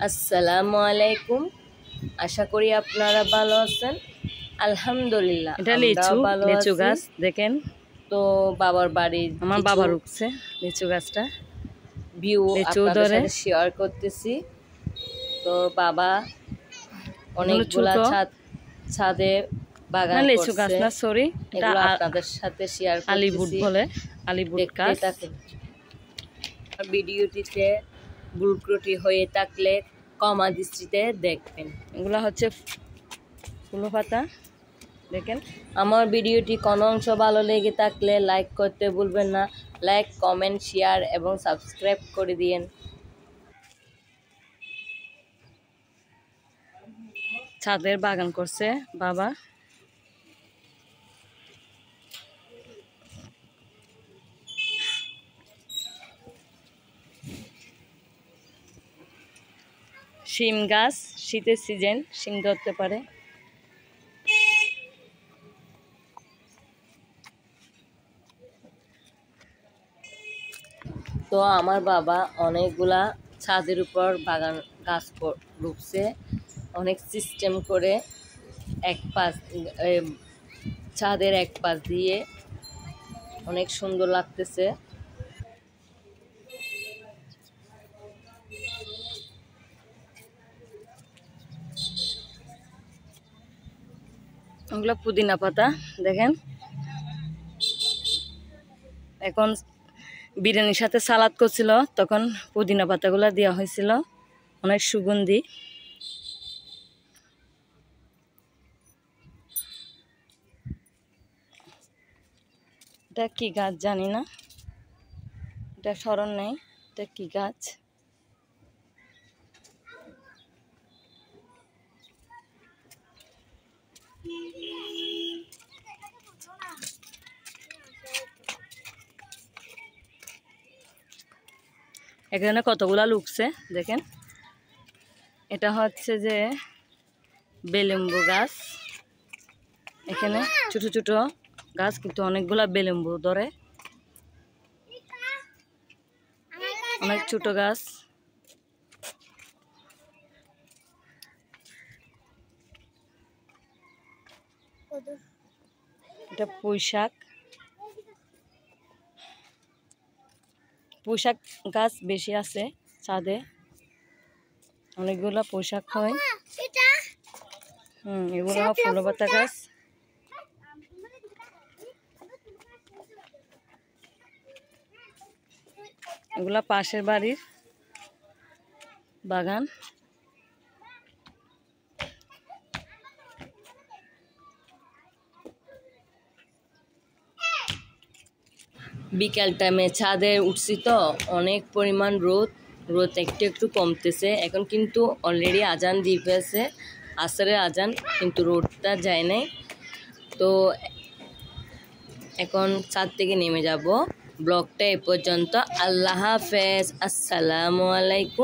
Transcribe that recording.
আসসালামু আলাইকুম। আশা করি আপনারা ভালো আছেন। আলহামদুলিল্লাহ এটা আমরাও ভালো লিচু আছি। গাছ দেখেন, তো বাবার বাড়ির আমার কিছু বাবা রুখছে লিচু গাছটা। ভিউ লিচু আপনাদের ধরে সাথে শেয়ার করতেছি। তো বাবা এগুলো অনেকগুলা ছোট, ছাদে না বাগান লিচু গাছ করছে, না, সরি, এটা এগুলো আপনাদের সাথে শেয়ার আলিবুট করতেছি। বলে, আলিবুট দেখতে গাছ। থাকুন। ভিডিওটিতে ভুল ত্রুটি হয়ে থাকলে ক্ষমা দৃষ্টিতে দেখবেন। এগুলা হচ্ছে ফুলো পাতা দেখেন। আমার ভিডিওটি কোনো অংশ ভালো লেগে থাকলে লাইক করতে ভুলবেন না। লাইক, কমেন্ট, শেয়ার এবং সাবস্ক্রাইব করে দিয়েন। ছাদের বাগান করছে বাবা। শিম গাছ, শীতের সিজন, শিম ধরতে পারে। তো আমার বাবা অনেকগুলা ছাদের উপর বাগান গাছ রুপছে, অনেক সিস্টেম করে। এক পাশ ছাদের এক পাশ দিয়ে অনেক সুন্দর লাগতেছে। ওগুলো পুদিনা পাতা দেখেন। এখন বিরিয়ানির সাথে সালাদ করছিল, তখন পুদিনা পাতাগুলো দেওয়া হয়েছিল, অনেক সুগন্ধি। এটা কি গাছ জানি না, এটা স্মরণ নেই, এটা কি গাছ। এখানে কতগুলা লুকছে দেখেন। এটা হচ্ছে যে বেলেম্বু গাছ। এখানে ছোট ছোট গাছ, কিন্তু অনেকগুলা বেলেম্বু ধরে, অনেক ছোট গাছ। এটা পুঁইশাক, পুঁইশাক গাছ বেশি আছে ছাদে, অনেকগুলা পুঁইশাক হয়। এগুলো ফুল পাতা গাছ। এগুলা পাশের বাড়ির বাগান। বিকাল টাইমে ছাদে উঠছি, তো অনেক পরিমাণ রোদ একটু একটু কমতেছে। এখন কিন্তু অলরেডি আজান দিয়ে ফেলছে, আসরের আজান, কিন্তু রোদটা যায় নাই। তো এখন ছাদ থেকে নেমে যাব। ব্লগটা এ পর্যন্ত। আল্লাহ হাফেজ, আসসালামু আলাইকুম।